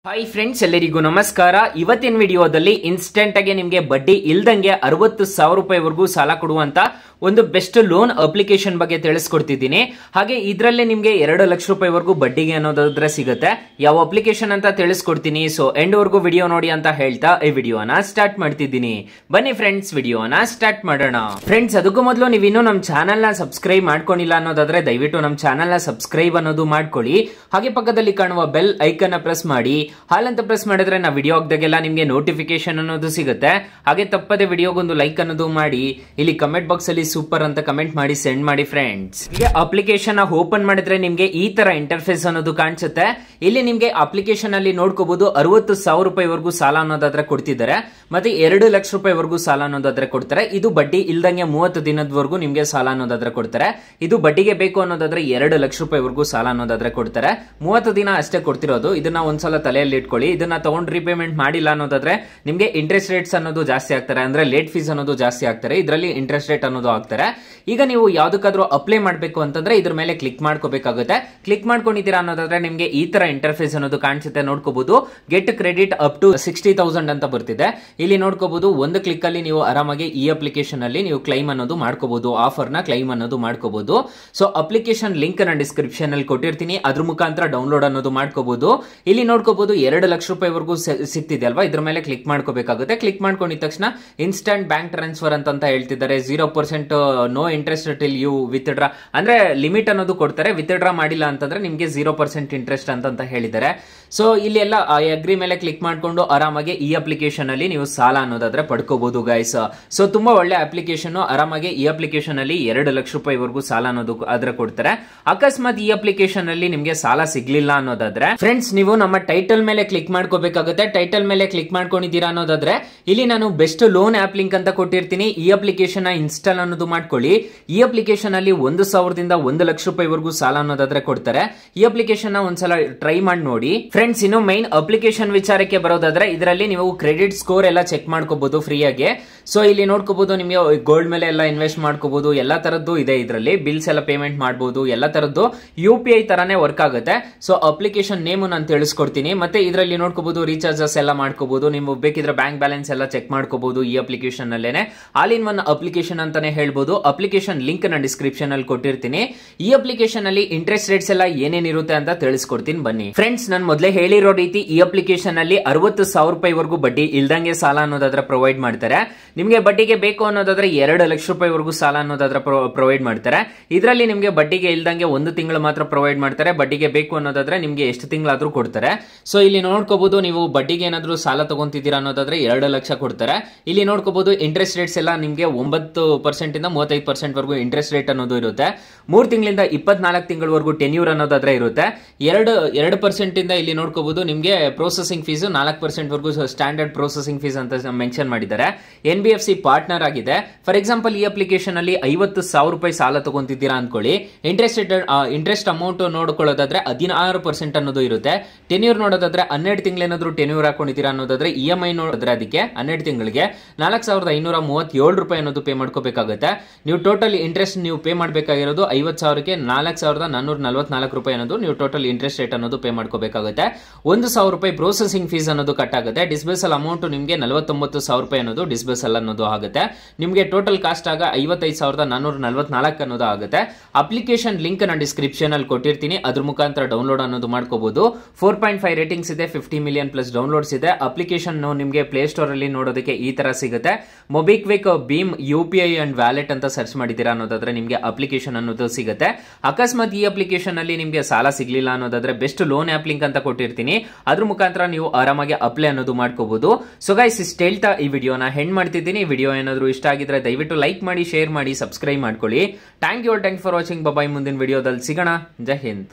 Hi friends, ಎಲ್ಲರಿಗೂ ನಮಸ್ಕಾರ. ಇವತ್ತಿನ ವಿಡಿಯೋದಲ್ಲಿ ಇನ್ಸ್ಟೆಂಟ್ ಆಗಿ ನಿಮಗೆ ಬಡ್ಡಿ ಇಲ್ದಂಗೆ 60,000 ರೂಪಾಯಿವರೆಗೂ ಸಾಲ ಕೊಡುವಂತ ಒಂದು ಬೆಸ್ಟ್ ಲೋನ್ ಅಪ್ಲಿಕೇಶನ್ ಬಗ್ಗೆ ತಿಳಿಸ್ಕೊಡ್ತಿದ್ದೀನಿ. ಹಾಗೆ ಇದರಲ್ಲೇ ನಿಮಗೆ 2 ಲಕ್ಷ ರೂಪಾಯಿವರೆಗೂ ಬಡ್ಡಿಗೆ ಅನ್ನೋದಾದ್ರೆ ಸಿಗುತ್ತೆ. ಯಾವ ಅಪ್ಲಿಕೇಶನ್ ಅಂತ ತಿಳಿಸ್ಕೊಡ್ತೀನಿ. ಸೊ ಎಂಡ್ ವರೆಗೂ ವಿಡಿಯೋ ನೋಡಿ ಅಂತ ಹೇಳ್ತಾ ಈ ವಿಡಿಯೋನ ಸ್ಟಾರ್ಟ್ ಮಾಡ್ತಿದ್ದೀನಿ. ಬನ್ನಿ ಫ್ರೆಂಡ್ಸ್, ವಿಡಿಯೋನ ಸ್ಟಾರ್ಟ್ ಮಾಡೋಣ. ಫ್ರೆಂಡ್ಸ್, ಅದಕ್ಕೂ ಮೊದಲು ನೀವು ಇನ್ನೂ ನಮ್ಮ ಚಾನಲ್ ನ ಸಬ್ಸ್ಕ್ರೈಬ್ ಮಾಡ್ಕೊಂಡಿಲ್ಲ ಅನ್ನೋದಾದ್ರೆ ದಯವಿಟ್ಟು ನಮ್ಮ ಚಾನಲ್ ನ ಸಬ್ಸ್ಕ್ರೈಬ್ ಅನ್ನೋದು ಮಾಡ್ಕೊಳ್ಳಿ. ಹಾಗೆ ಪಕ್ಕದಲ್ಲಿ ಕಾಣುವ ಬೆಲ್ ಐಕನ್ ಪ್ರೆಸ್ ಮಾಡಿ. ಹಾಲಂತ ಪ್ರೆಸ್ ಮಾಡಿದ್ರೆ ನಾವು ವಿಡಿಯೋ ಹಾಕಿದಾಗೆಲ್ಲ ನಿಮಗೆ ನೋಟಿಫಿಕೇಶನ್ ಅನ್ನೋದು ಸಿಗುತ್ತೆ. ಹಾಗೆ ತಪ್ಪದೆ ವಿಡಿಯೋಗೊಂದು ಲೈಕ್ ಅನ್ನೋದು ಮಾಡಿ. ಇಲ್ಲಿ ಕಮೆಂಟ್ ಬಾಕ್ಸ್ ಅಲ್ಲಿ ಸೂಪರ್ ಅಂತ ಕಮೆಂಟ್ ಮಾಡಿ ಸೆಂಡ್ ಮಾಡಿ ಫ್ರೆಂಡ್ಸ್. ಈಗ ಅಪ್ಲಿಕೇಶನ್ ಓಪನ್ ಮಾಡಿದ್ರೆ ನಿಮಗೆ ಈ ತರ ಇಂಟರ್ಫೇಸ್ ಅನ್ನೋದು ಕಾಣಿಸುತ್ತೆ. ಇಲ್ಲಿ ನಿಮಗೆ ಅಪ್ಲಿಕೇಶನ್ ಅಲ್ಲಿ ನೋಡ್ಕೋಬಹುದು 60,000 ರೂಪಾಯಿವರೆಗೂ ಸಾಲ ಅನ್ನೋದಾದ್ರೆ ಕೊಡ್ತಿದ್ದಾರೆ. ಮತ್ತೆ 2 ಲಕ್ಷ ರೂಪಾಯಿವರೆಗೂ ಸಾಲ ಅನ್ನೋದಾದ್ರೆ ಕೊಡ್ತಾರೆ. ಇದು ಬಡ್ಡಿ ಇಲ್ದಂಗೆ 30 ದಿನದವರೆಗೂ ನಿಮಗೆ ಸಾಲ ಅನ್ನೋದಾದ್ರೆ ಕೊಡ್ತಾರೆ. ಇದು ಬಡ್ಡಿಗೆ ಬೇಕು ಅನ್ನೋದಾದ್ರೆ 2 ಲಕ್ಷ ರೂಪಾಯಿವರೆಗೂ ಸಾಲ ಅನ್ನೋದಾದ್ರೆ ಕೊಡ್ತಾರೆ. 30 ದಿನ ಅಷ್ಟೇ ಕೊಡ್ತಿರೋದು. ಇದನ್ನ ಒಂದ್ಸಲ ತಲೆಯಲ್ಲಿ ಇಟ್ಕೊಳ್ಳಿ. ಇದನ್ನ ತಗೊಂಡು ರೀಪೇಮೆಂಟ್ ಮಾಡಿಲ್ಲ ಅನ್ನೋದಾದ್ರೆ ನಿಮಗೆ ಇಂಟ್ರೆಸ್ಟ್ ರೇಟ್ಸ್ ಅನ್ನೋದು ಜಾಸ್ತಿ ಆಗ್ತಾರೆ. ಅಂದ್ರೆ ಲೇಟ್ ಫೀಸ್ ಅನ್ನೋದು ಜಾಸ್ತಿ ಆಗ್ತಾರೆ. ಇದರಲ್ಲಿ ಇಂಟ್ರೆಸ್ಟ್ ರೇಟ್ ಅನ್ನೋದು ಆಗ್ತಾರೆ. ಈಗ ನೀವು ಯಾವ್ದಕ್ಕಾದ್ರೂ ಅಪ್ಲೈ ಮಾಡಬೇಕು ಅಂತಂದ್ರೆ ಇದ್ರ ಮೇಲೆ ಕ್ಲಿಕ್ ಮಾಡ್ಕೋಬೇಕಾಗುತ್ತೆ. ಕ್ಲಿಕ್ ಮಾಡ್ಕೊಂಡಿದ್ದೀರಾ ಅನ್ನೋದಾದ್ರೆ ನಿಮಗೆ ಈ ತರ ಇಂಟರ್ಫೇಸ್ ಅನ್ನೋದು ಕಾಣಿಸುತ್ತೆ. ನೋಡ್ಕೋಬಹುದು ಗೆಟ್ ಕ್ರೆಡಿಟ್ ಅಪ್ ಟು 60,000 ಅಂತ ಬರ್ತಿದೆ. ಇಲ್ಲಿ ನೋಡ್ಕೋಬಹುದು ಒಂದು ಕ್ಲಿಕ್ ಅಲ್ಲಿ ನೀವು ಆರಾಮಾಗಿ ಈ ಅಪ್ಲಿಕೇಶನ್ ಅಲ್ಲಿ ನೀವು ಕ್ಲೈಮ್ ಅನ್ನೋದು ಮಾಡ್ಕೋಬಹುದು. ಆಫರ್ ನ ಕ್ಲೈಮ್ ಅನ್ನೋದು ಮಾಡ್ಕೋಬಹುದು. ಸೊ ಅಪ್ಲಿಕೇಶನ್ ಲಿಂಕ್ ನಾನು ಡಿಸ್ಕ್ರಿಪ್ಷನ್ ಅಲ್ಲಿ ಕೊಟ್ಟಿರ್ತೀನಿ. ಅದ್ರ ಮುಖಾಂತರ ಡೌನ್ಲೋಡ್ ಅನ್ನೋದು ಮಾಡ್ಕೋಬಹುದು. ಇಲ್ಲಿ ನೋಡ್ಕೋಬಹುದು 2 ಲಕ್ಷ ರೂಪಾಯಿವರೆಗೂ ಸಿಗ್ತಿದೆ ಅಲ್ವಾ. ಇದ್ರ ಮೇಲೆ ಕ್ಲಿಕ್ ಮಾಡ್ಕೋಬೇಕಾಗುತ್ತೆ. ಕ್ಲಿಕ್ ಮಾಡ್ಕೊಂಡಿದ ತಕ್ಷಣ ಇನ್ಸ್ಟಂಟ್ ಬ್ಯಾಂಕ್ ಟ್ರಾನ್ಸ್ಫರ್ ಅಂತ ಹೇಳ್ತಿದ್ದಾರೆ. 0% no interest till you withdraw, ಅಂದ್ರೆ ಲಿಮಿಟ್ ಅನ್ನೋದು ಕೊಡ್ತಾರೆ. ವಿತ್ ಡ್ರಾ ಮಾಡಿಲ್ಲ ಅಂತಂದ್ರೆ ನಿಮಗೆ 0% ಇಂಟ್ರೆಸ್ಟ್ ಅಂತ ಹೇಳಿದ್ದಾರೆ. ಸೊ ಇಲ್ಲಿ ಎಲ್ಲ ಅಗ್ರಿ ಮೇಲೆ ಕ್ಲಿಕ್ ಮಾಡ್ಕೊಂಡು ಆರಾಮಾಗಿ ಈ ಅಪ್ಲಿಕೇಶನ್ ಅಲ್ಲಿ ನೀವು ಸಾಲ ಅನ್ನೋದಾದ್ರೆ ಪಡ್ಕೋಬಹುದು ಗೈಸ್. ಸೊ ತುಂಬಾ ಒಳ್ಳೆ ಅಪ್ಲಿಕೇಶನ್. ಆರಾಮಾಗಿ ಈ ಅಪ್ಲಿಕೇಶನ್ ಅಲ್ಲಿ 2 ಲಕ್ಷ ರೂಪಾಯಿವರೆಗೂ ಸಾಲ ಅನ್ನೋದು ಆದ್ರೆ ಕೊಡ್ತಾರೆ. ಅಕಸ್ಮಾತ್ ಈ ಅಪ್ಲಿಕೇಶನ್ ಅಲ್ಲಿ ನಿಮಗೆ ಸಾಲ ಸಿಗ್ಲಿಲ್ಲ ಅನ್ನೋದಾದ್ರೆ ಫ್ರೆಂಡ್ಸ್ ನೀವು ನಮ್ಮ ಟೈಟಲ್ ಮೇಲೆ ಕ್ಲಿಕ್ ಮಾಡ್ಕೋಬೇಕಾಗುತ್ತೆ. ಟೈಟಲ್ ಮೇಲೆ ಕ್ಲಿಕ್ ಮಾಡ್ಕೊಂಡಿದ್ದೀರಾ ಅನ್ನೋದಾದ್ರೆ ಇಲ್ಲಿ ನಾನು ಬೆಸ್ಟ್ ಲೋನ್ ಆಪ್ ಲಿಂಕ್ ಅಂತ ಕೊಟ್ಟಿರ್ತೀನಿ. ಈ ಅಪ್ಲಿಕೇಶನ್ ಇನ್ಸ್ಟಾಲ್ ಅನ್ನೋದು ಮಾಡ್ಕೊಳ್ಳಿ. ಈ ಅಪ್ಲಿಕೇಶನ್ ಅಲ್ಲಿ 1,000ದಿಂದ 1 ಲಕ್ಷ ರೂಪಾಯಿವರೆಗೂ ಸಾಲ ಅನ್ನೋದಾದ್ರೆ ಕೊಡ್ತಾರೆ. ಈ ಅಪ್ಲಿಕೇಶನ್ ಒಂದ್ಸಲ ಟ್ರೈ ಮಾಡಿ ನೋಡಿ ಫ್ರೆಂಡ್ಸ್. ಇನ್ನು ಮೈನ್ ಅಪ್ಲಿಕೇಶನ್ ವಿಚಾರಕ್ಕೆ ಬರೋದಾದ್ರೆ ಇದರಲ್ಲಿ ನೀವು ಕ್ರೆಡಿಟ್ ಸ್ಕೋರ್ ಎಲ್ಲ ಚೆಕ್ ಮಾಡ್ಕೋಬಹುದು ಫ್ರೀ ಆಗಿ. ಸೊ ಇಲ್ಲಿ ನೋಡ್ಕೋಬಹುದು ನಿಮಗೆ ಗೋಲ್ಡ್ ಮೇಲೆ ಎಲ್ಲ ಇನ್ವೆಸ್ಟ್ ಮಾಡ್ಕೋಬಹುದು. ಎಲ್ಲಾ ತರದ್ದು ಇದೆ ಇದರಲ್ಲಿ. ಬಿಲ್ಸ್ ಎಲ್ಲ ಪೇಮೆಂಟ್ ಮಾಡಬಹುದು. ಎಲ್ಲಾ ತರದ್ದು UPI ತರಾನೇ ವರ್ಕ್ ಆಗುತ್ತೆ. ಸೊ ಅಪ್ಲಿಕೇಶನ್ ನೇಮ್ ನಾನು ತಿಳಿಸ್ಕೊಡ್ತೀನಿ. ಮತ್ತೆ ಇದರಲ್ಲಿ ನೋಡ್ಕೋಬಹುದು ರೀಚಾರ್ಜಸ್ ಎಲ್ಲ ಮಾಡ್ಕೋಬಹುದು. ನೀವು ಬೇಕಿದ್ರೆ ಬ್ಯಾಂಕ್ ಬ್ಯಾಲೆನ್ಸ್ ಎಲ್ಲ ಚೆಕ್ ಮಾಡ್ಕೋಬಹುದು. ಈ ಅಪ್ಲಿಕೇಶನ್ ಅಲ್ಲೇನೆ ಆಲ್ ಇನ್ ಒನ್ ಅಪ್ಲಿಕೇಶನ್ ಅಂತಾನೆ ಹೇಳ್ಬಹುದು. ಅಪ್ಲಿಕೇಶನ್ ಲಿಂಕ್ ನಾನು ಡಿಸ್ಕ್ರಿಪ್ಷನ್ ಅಲ್ಲಿ ಕೊಟ್ಟಿರ್ತೀನಿ. ಈ ಅಪ್ಲಿಕೇಶನ್ ಅಲ್ಲಿ ಇಂಟ್ರೆಸ್ಟ್ ರೇಟ್ಸ್ ಎಲ್ಲ ಏನೇನಿರುತ್ತೆ ಅಂತ ತಿಳಿಸ್ಕೊಡ್ತೀನಿ ಬನ್ನಿ ಫ್ರೆಂಡ್ಸ್. ನಾನು ಮೊದಲೇ ಹೇಳಿರೋ ರೀತಿ ಈ ಅಪ್ಲಿಕೇಶನ್ ಅಲ್ಲಿ 60,000 ರೂಪಾಯಿವರೆಗೂ ಬಡ್ಡಿ ಇಲ್ದಂಗೆ ಸಾಲ ಅನ್ನೋದಾದ್ರೆ ಪ್ರೊವೈಡ್ ಮಾಡ್ತಾರೆ. ನಿಮಗೆ ಬಡ್ಡಿಗೆ ಬೇಕು ಅನ್ನೋದಾದ್ರೆ 2 ಲಕ್ಷ ರೂಪಾಯಿವರೆಗೂ ಸಾಲ ಅನ್ನೋದಾದ್ರೆ ಪ್ರೊವೈಡ್ ಮಾಡ್ತಾರೆ. ಇದರಲ್ಲಿ ನಿಮಗೆ ಬಡ್ಡಿಗೆ ಇಲ್ದಂಗೆ 1 ತಿಂಗಳು ಮಾತ್ರ ಪ್ರೊವೈಡ್ ಮಾಡ್ತಾರೆ. ಬಡ್ಡಿಗೆ ಬೇಕು ಅನ್ನೋದಾದ್ರೆ ನಿಮಗೆ ಎಷ್ಟು ತಿಂಗಳಾದ್ರೂ ಕೊಡ್ತಾರೆ. ಸೊ ಇಲ್ಲಿ ನೋಡ್ಕೋಬಹುದು ನೀವು ಬಡ್ಡಿಗೆ ಏನಾದ್ರೂ ಸಾಲ ತಗೊಂತಿದ್ದೀರಾ ಅನ್ನೋದಾದ್ರೆ 2 ಲಕ್ಷ ಕೊಡ್ತಾರೆ. ಇಲ್ಲಿ ನೋಡ್ಕೋಬಹುದು ಇಂಟ್ರೆಸ್ಟ್ ರೇಟ್ಸ್ ಎಲ್ಲ ನಿಮಗೆ 9% ಇಂದ 35% ವರೆಗೂ ಇಂಟ್ರೆಸ್ಟ್ ರೇಟ್ ಅನ್ನೋದು ಇರುತ್ತೆ. 3 ತಿಂಗಳಿಂದ 24 ತಿಂಗಳವರೆಗೂ ಟೆನ್ಯೂರ್ ಅನ್ನೋದಾದ್ರೆ ಇರುತ್ತೆ. 2% ಇಂದ ಇಲ್ಲಿ ನೋಡ್ಕೋಬಹುದು ನಿಮಗೆ ಪ್ರೊಸೆಸಿಂಗ್ ಫೀಸ್ 4% ವರೆಗೂ ಸ್ಟ್ಯಾಂಡರ್ಡ್ ಪ್ರೊಸೆಸಿಂಗ್ ಫೀಸ್ ಅಂತ ಮೆನ್ಷನ್ ಮಾಡಿದ್ದಾರೆ. NBFC ಪಾರ್ಟ್ನರ್ ಆಗಿದೆ. ಫಾರ್ ಎಕ್ಸಾಂಪಲ್ ಈ ಅಪ್ಲಿಕೇಶನ್ ಅಲ್ಲಿ 50,000 ರೂಪಾಯಿ ಸಾಲ ತಗೊಂತಿದ್ದೀರಾ ಅನ್ಕೊಳ್ಳಿ. ಇಂಟ್ರೆಸ್ಟ್ ಅಮೌಂಟ್ ನೋಡ್ಕೊಳ್ಳೋದಾದ್ರೆ 16% ಅನ್ನೋದು ಇರುತ್ತೆ. ಟೆನ್ಯೂರ್ ನೋಡೋದಾದ್ರೆ 12 ತಿಂಗಳೇನಾದ್ರೂ ಟೆನ್ಯೂರ್ ಹಾಕೊಂಡಿದ್ದೀರಾ ಅನ್ನೋದಾದ್ರೆ EMI ನೋಡಿದ್ರೆ ಅದಕ್ಕೆ 12 ತಿಂಗಳಿಗೆ 4,537 ರೂಪಾಯಿ ಅನ್ನೋದು ಪೇ ಮಾಡ್ಕೋಬೇಕಾಗುತ್ತೆ. ನೀವು ಟೋಟಲ್ ಇಂಟ್ರೆಸ್ಟ್ ನೀವು ಪೇ ಮಾಡಬೇಕಾಗಿರೋದು 50,000ಕ್ಕೆ 4,444 ರೂಪಾಯಿ ಅನ್ನೋದು ನೀವು ಟೋಟಲ್ ಇಂಟ್ರೆಸ್ಟ್ ರೇಟ್ ಅನ್ನೋದು ಪೇ ಮಾಡ್ಕೋಬೇಕಾಗುತ್ತೆ. 1,000 ರೂಪಾಯಿ ಪ್ರೊಸೆಸಿಂಗ್ ಫೀಸ್ ಅನ್ನೋದು ಕಟ್ ಆಗುತ್ತೆ. ಡಿಸ್ಬರ್ಸಲ್ ಅಮೌಂಟ್ ನಿಮಗೆ 49,000 ರೂಪಾಯಿ ಅನ್ನೋದು ಡಿಸ್ಬರ್ಸಲ್ ಅನ್ನೋದು ಆಗುತ್ತೆ. ನಿಮಗೆ ಟೋಟಲ್ ಕಾಸ್ಟ್ ಆಗ 55,444 ಅನ್ನೋದು ಆಗುತ್ತೆ. ಅಪ್ಲಿಕೇಶನ್ ಲಿಂಕ್ ನಾನು ಡಿಸ್ಕ್ರಿಪ್ಷನ್ ಅಲ್ಲಿ ಕೊಟ್ಟಿರ್ತೀನಿ. ಅದ್ರ ಮುಖಾಂತರ ಡೌನ್ಲೋಡ್ ಅನ್ನೋದು ಮಾಡ್ಕೋಬಹುದು. 4.5 ರೇಟಿಂಗ್ಸ್ ಇದೆ. 50 ಮಿಲಿಯನ್ ಪ್ಲಸ್ ಡೌನ್ಲೋಡ್ಸ್ ಇದೆ. ಅಪ್ಲಿಕೇಶನ್ ನಿಮಗೆ ಪ್ಲೇ ಸ್ಟೋರ್ ಅಲ್ಲಿ ನೋಡೋದಕ್ಕೆ ಈ ತರ ಸಿಗುತ್ತೆ. ಮೊಬಿಕ್ವಿಕ್, ಭೀಮ್, UPI ಅಂಡ್ ವ್ಯಾಲೆಟ್ ಅಂತ ಸರ್ಚ್ ಮಾಡಿದ್ದೀರಾ ಅನ್ನೋದಾದ್ರೆ ನಿಮಗೆ ಅಪ್ಲಿಕೇಶನ್ ಅನ್ನೋದು ಸಿಗುತ್ತೆ. ಅಕಸ್ಮಾತ್ ಈ ಅಪ್ಲಿಕೇಶನ್ ಅಲ್ಲಿ ನಿಮಗೆ ಸಾಲ ಸಿಗ್ಲಿಲ್ಲ ಅನ್ನೋದಾದ್ರೆ ಬೆಸ್ಟ್ ಲೋನ್ ಆಪ್ ಲಿಂಕ್ ಅಂತ ಕೊಟ್ಟಿರ್ತೀನಿ. ಅದ್ರ ಮುಖಾಂತರ ನೀವು ಆರಾಮಾಗಿ ಅಪ್ಲೈ ಅನ್ನೋದು ಮಾಡ್ಕೋಬಹುದು. ಸೊ ಗೈಸ್, ಇಷ್ಟು ಹೇಳ್ತಾ ಈ ವಿಡಿಯೋನ ಹೆಂಡ್ ಮಾಡ್ತಿದ್ದೀನಿ. ವಿಡಿಯೋ ಏನಾದ್ರು ಇಷ್ಟ ಆಗಿದ್ರೆ ದಯವಿಟ್ಟು ಲೈಕ್ ಮಾಡಿ, ಶೇರ್ ಮಾಡಿ, ಸಬ್ಸ್ಕ್ರೈಬ್ ಮಾಡ್ಕೊಳ್ಳಿ. Thank you for watching. Bye. ಮುಂದಿನ ವಿಡಿಯೋದಲ್ಲಿ ಸಿಗೋಣ. ಜೈ ಹಿಂದ್.